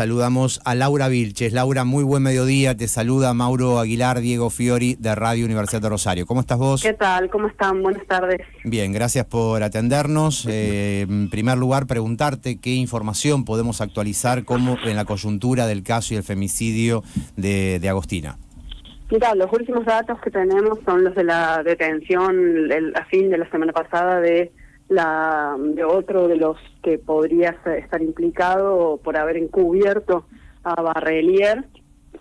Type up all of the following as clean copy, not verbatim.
Saludamos a Laura Vilches. Laura, muy buen mediodía. Te saluda Mauro Aguilar, Diego Fiori, de Radio Universidad de Rosario. ¿Cómo estás vos? ¿Qué tal? ¿Cómo están? Buenas tardes. Bien, gracias por atendernos. En primer lugar, preguntarte qué información podemos actualizar en la coyuntura del caso y el femicidio de Agostina. Mira, los últimos datos que tenemos son los de la detención a fin de la semana pasada de otro de los que podría estar implicado por haber encubierto a Barrelier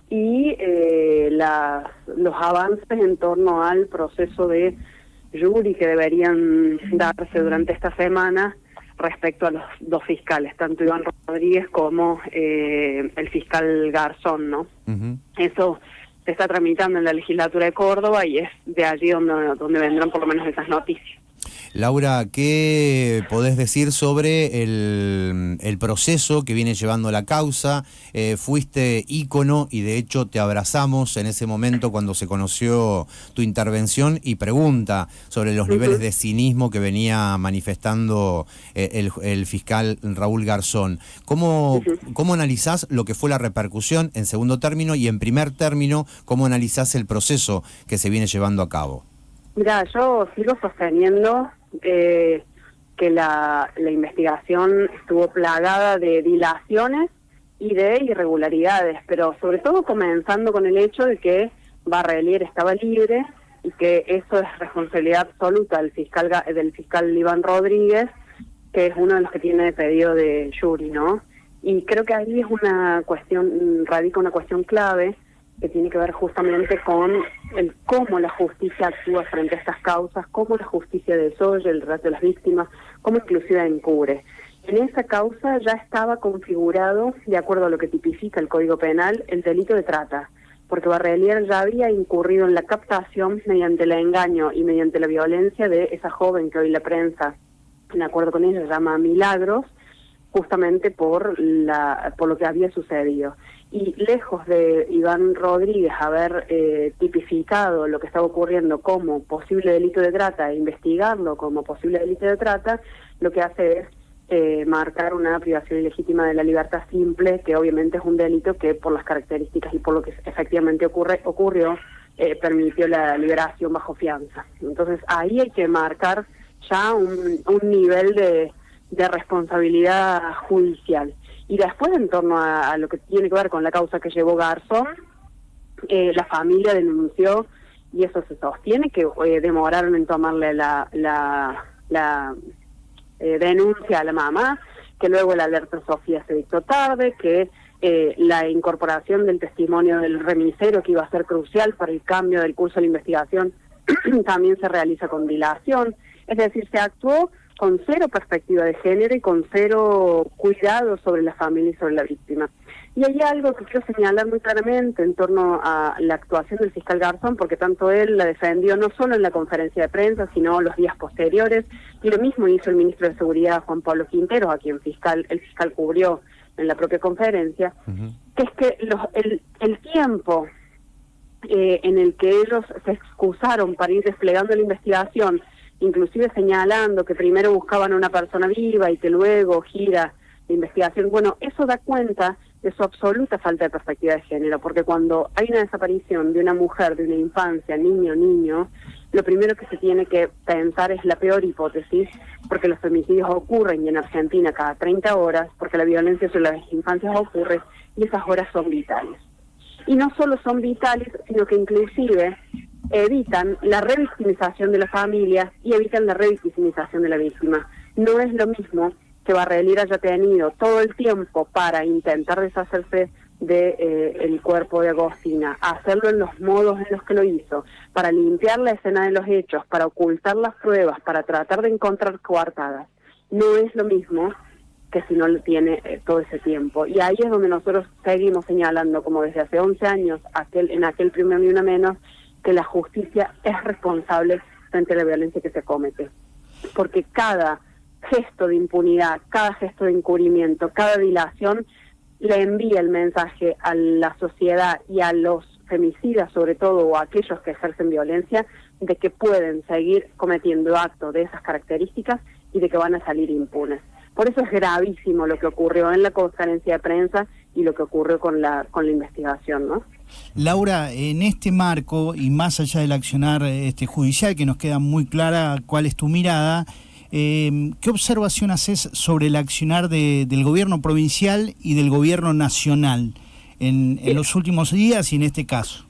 y los avances en torno al proceso de jury que deberían darse durante esta semana respecto a los dos fiscales, tanto Iván Rodríguez como el fiscal Garzón, ¿no? Eso se está tramitando en la legislatura de Córdoba y es de allí donde vendrán por lo menos esas noticias. Laura, ¿qué podés decir sobre el proceso que viene llevando la causa? Fuiste ícono y de hecho te abrazamos en ese momento cuando se conoció tu intervención y pregunta sobre los niveles de cinismo que venía manifestando el fiscal Raúl Garzón. ¿Cómo analizás lo que fue la repercusión en segundo término y en primer término, cómo analizás el proceso que se viene llevando a cabo? Mira, yo sigo sosteniendo que la investigación estuvo plagada de dilaciones y de irregularidades, pero sobre todo comenzando con el hecho de que Barrelier estaba libre y que eso es responsabilidad absoluta del fiscal Iván Rodríguez, que es uno de los que tiene pedido de jury, ¿no? Y creo que ahí es radica una cuestión clave que tiene que ver justamente con cómo la justicia actúa frente a estas causas, cómo la justicia desoye el relato de las víctimas, cómo inclusive encubre. En esa causa ya estaba configurado, de acuerdo a lo que tipifica el Código Penal, el delito de trata, porque Barrelier ya había incurrido en la captación mediante el engaño y mediante la violencia de esa joven que hoy la prensa, en acuerdo con ella, llama Milagros, justamente por lo que había sucedido. Y lejos de Iván Rodríguez haber tipificado lo que estaba ocurriendo como posible delito de trata e investigarlo como posible delito de trata, lo que hace es marcar una privación ilegítima de la libertad simple, que obviamente es un delito que por las características y por lo que efectivamente ocurrió, permitió la liberación bajo fianza. Entonces ahí hay que marcar ya un nivel de responsabilidad judicial. Y después, en torno a lo que tiene que ver con la causa que llevó Garzón, la familia denunció, y eso se sostiene, que demoraron en tomarle la denuncia a la mamá, que luego la alerta Sofía se dictó tarde, que la incorporación del testimonio del remisero, que iba a ser crucial para el cambio del curso de la investigación, también se realiza con dilación. Es decir, se actuó con cero perspectiva de género y con cero cuidado sobre la familia y sobre la víctima. Y hay algo que quiero señalar muy claramente en torno a la actuación del fiscal Garzón, porque tanto él la defendió no solo en la conferencia de prensa, sino los días posteriores, y lo mismo hizo el ministro de Seguridad, Juan Pablo Quintero, a quien el fiscal cubrió en la propia conferencia, que es que el tiempo en el que ellos se excusaron para ir desplegando la investigación, inclusive señalando que primero buscaban a una persona viva y que luego gira la investigación. Bueno, eso da cuenta de su absoluta falta de perspectiva de género, porque cuando hay una desaparición de una mujer, de una infancia, niño, lo primero que se tiene que pensar es la peor hipótesis, porque los femicidios ocurren y en Argentina cada 30 horas, porque la violencia sobre las infancias ocurre y esas horas son vitales. Y no solo son vitales, sino que inclusive evitan la revictimización de la familia y evitan la revictimización de la víctima. No es lo mismo que Barrelier haya tenido todo el tiempo para intentar deshacerse del cuerpo de Agostina, hacerlo en los modos en los que lo hizo, para limpiar la escena de los hechos, para ocultar las pruebas, para tratar de encontrar coartadas. No es lo mismo que si no lo tiene todo ese tiempo. Y ahí es donde nosotros seguimos señalando, como desde hace 11 años, en aquel primer Ni Una Menos, que la justicia es responsable frente a la violencia que se comete. Porque cada gesto de impunidad, cada gesto de encubrimiento, cada dilación, le envía el mensaje a la sociedad y a los femicidas, sobre todo, o a aquellos que ejercen violencia, de que pueden seguir cometiendo actos de esas características y de que van a salir impunes. Por eso es gravísimo lo que ocurrió en la conferencia de prensa y lo que ocurrió con la investigación, ¿no? Laura, en este marco, y más allá del accionar judicial, que nos queda muy clara cuál es tu mirada, ¿qué observación haces sobre el accionar del gobierno provincial y del gobierno nacional en los últimos días y en este caso?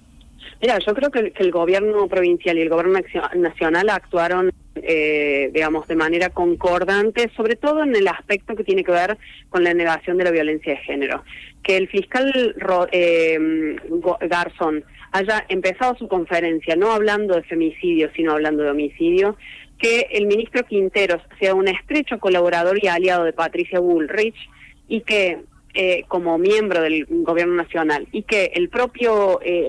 Mira, yo creo que el gobierno provincial y el gobierno nacional actuaron, digamos, de manera concordante, sobre todo en el aspecto que tiene que ver con la negación de la violencia de género. Que el fiscal Garzón haya empezado su conferencia no hablando de femicidio, sino hablando de homicidio, que el ministro Quinteros sea un estrecho colaborador y aliado de Patricia Bullrich, y que como miembro del gobierno nacional, y que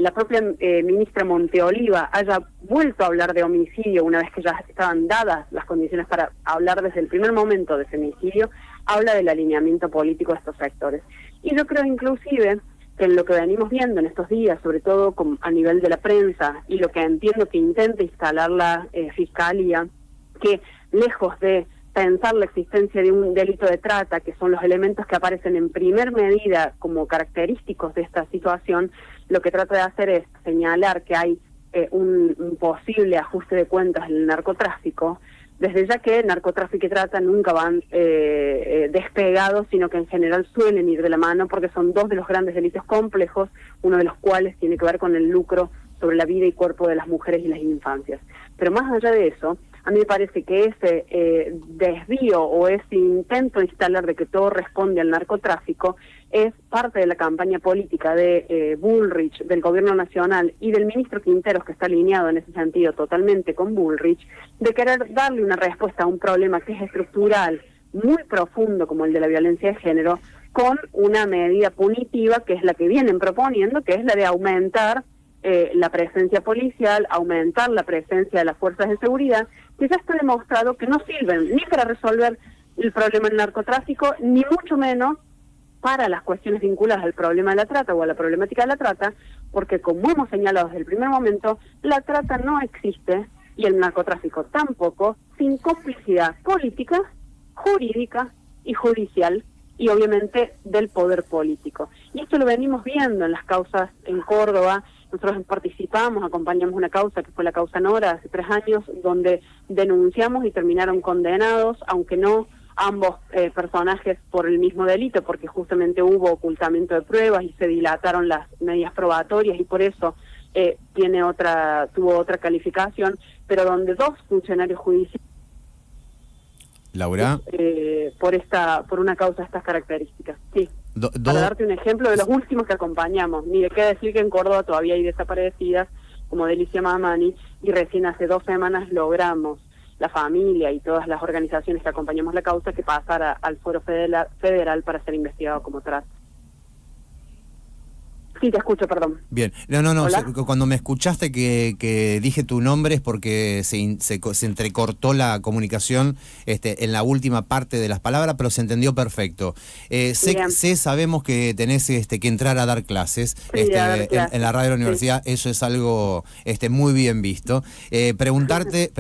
la propia ministra Monteoliva haya vuelto a hablar de homicidio una vez que ya estaban dadas las condiciones para hablar desde el primer momento de femicidio, habla del alineamiento político de estos sectores. Y yo creo inclusive que en lo que venimos viendo en estos días, sobre todo a nivel de la prensa, y lo que entiendo que intenta instalar la Fiscalía, que lejos de pensar la existencia de un delito de trata, que son los elementos que aparecen en primer medida como característicos de esta situación, lo que trata de hacer es señalar que hay un posible ajuste de cuentas en el narcotráfico, desde ya que narcotráfico y trata nunca van despegados, sino que en general suelen ir de la mano, porque son dos de los grandes delitos complejos, uno de los cuales tiene que ver con el lucro sobre la vida y cuerpo de las mujeres y las infancias. Pero más allá de eso, a mí me parece que ese desvío o ese intento de instalar de que todo responde al narcotráfico es parte de la campaña política de Bullrich, del gobierno nacional y del ministro Quinteros, que está alineado en ese sentido totalmente con Bullrich, de querer darle una respuesta a un problema que es estructural, muy profundo como el de la violencia de género, con una medida punitiva que es la que vienen proponiendo, que es la de aumentar la presencia policial, aumentar la presencia de las fuerzas de seguridad, que ya está demostrado que no sirven ni para resolver el problema del narcotráfico, ni mucho menos para las cuestiones vinculadas al problema de la trata o a la problemática de la trata, porque como hemos señalado desde el primer momento, la trata no existe y el narcotráfico tampoco, sin complicidad política, jurídica y judicial, y obviamente del poder político. Y esto lo venimos viendo en las causas en Córdoba. Nosotros participamos, acompañamos una causa que fue la causa Nora hace 3 años, donde denunciamos y terminaron condenados, aunque no ambos personajes por el mismo delito, porque justamente hubo ocultamiento de pruebas y se dilataron las medidas probatorias y por eso tuvo otra calificación, pero donde 2 funcionarios judiciales Laura, por una causa de estas características, sí. Para darte un ejemplo de los últimos que acompañamos, ni de qué decir que en Córdoba todavía hay desaparecidas, como Delicia Mamani, y recién hace 2 semanas logramos, la familia y todas las organizaciones que acompañamos la causa, que pasara al Foro Federal para ser investigado como trata. Sí, te escucho, perdón. Bien, no, cuando me escuchaste que dije tu nombre es porque se entrecortó la comunicación en la última parte de las palabras, pero se entendió perfecto. Sabemos que tenés que entrar a dar clases, en la radio de la universidad, sí. Eso es algo muy bien visto. Preguntarte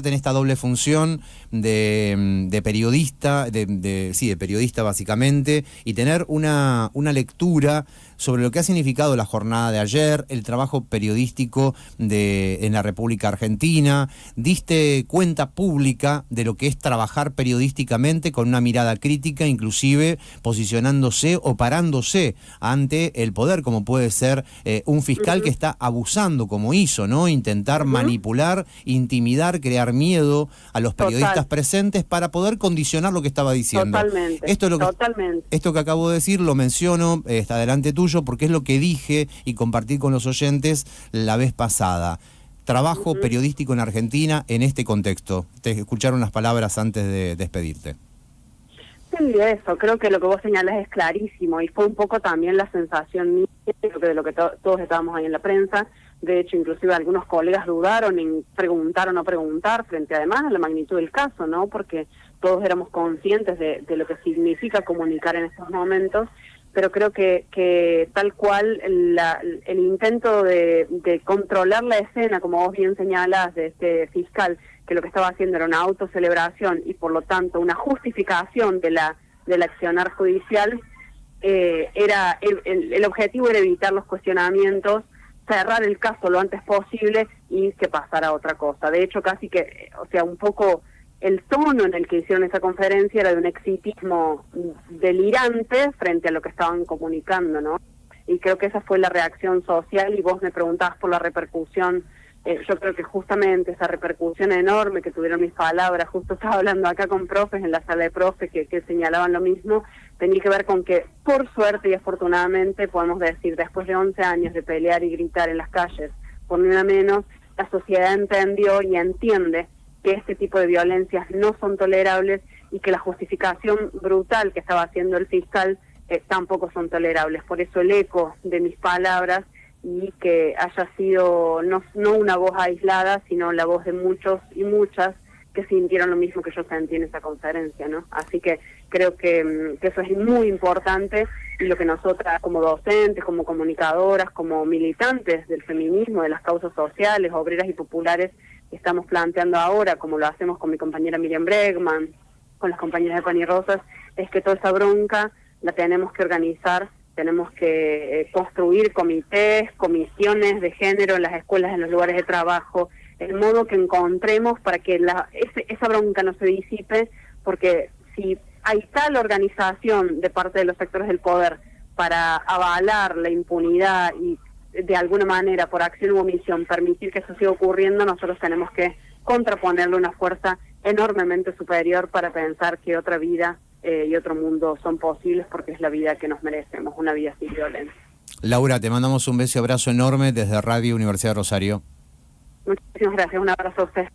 en esta doble función de periodista, de periodista básicamente, y tener una lectura sobre lo que ha significado la jornada de ayer, el trabajo periodístico en la República Argentina. Diste cuenta pública de lo que es trabajar periodísticamente con una mirada crítica, inclusive posicionándose o parándose ante el poder, como puede ser un fiscal que está abusando, como hizo, ¿no? Intentar manipular, intimidar, crear miedo a los periodistas presentes para poder condicionar lo que estaba diciendo. Totalmente. Esto que acabo de decir lo menciono, está delante tuyo, porque es lo que dije y compartí con los oyentes la vez pasada. Trabajo periodístico en Argentina en este contexto. Te escucharon las palabras antes de despedirte. Sí, eso, creo que lo que vos señalás es clarísimo y fue un poco también la sensación mía de lo que todos estábamos ahí en la prensa. De hecho, inclusive algunos colegas dudaron en preguntar o no preguntar frente además a la magnitud del caso, ¿no? Porque todos éramos conscientes de lo que significa comunicar en estos momentos, pero creo que tal cual el intento de controlar la escena, como vos bien señalás, de este fiscal, que lo que estaba haciendo era una autocelebración y por lo tanto una justificación del accionar judicial, el objetivo era evitar los cuestionamientos, cerrar el caso lo antes posible y que pasara otra cosa. De hecho, casi que, o sea, un poco el tono en el que hicieron esa conferencia era de un exitismo delirante frente a lo que estaban comunicando, ¿no? Y creo que esa fue la reacción social, y vos me preguntabas por la repercusión. Yo creo que justamente esa repercusión enorme que tuvieron mis palabras, justo estaba hablando acá con profes en la sala de profes que señalaban lo mismo, tenía que ver con que, por suerte y afortunadamente, podemos decir, después de 11 años de pelear y gritar en las calles, por ni una menos, la sociedad entendió y entiende que este tipo de violencias no son tolerables y que la justificación brutal que estaba haciendo el fiscal tampoco son tolerables. Por eso el eco de mis palabras, y que haya sido no una voz aislada, sino la voz de muchos y muchas que sintieron lo mismo que yo sentí en esa conferencia, ¿no? Así que creo que eso es muy importante, y lo que nosotras como docentes, como comunicadoras, como militantes del feminismo, de las causas sociales, obreras y populares, estamos planteando ahora, como lo hacemos con mi compañera Miriam Bregman, con las compañeras de Pan y Rosas, es que toda esa bronca la tenemos que organizar. Tenemos que construir comités, comisiones de género en las escuelas, en los lugares de trabajo, el modo que encontremos para que esa bronca no se disipe, porque si hay tal organización de parte de los sectores del poder para avalar la impunidad y de alguna manera, por acción u omisión, permitir que eso siga ocurriendo, nosotros tenemos que contraponerle una fuerza enormemente superior para pensar que otra vida y otro mundo son posibles, porque es la vida que nos merecemos, una vida sin violencia. Laura, te mandamos un beso y abrazo enorme desde Radio Universidad de Rosario. Muchísimas gracias, un abrazo a ustedes.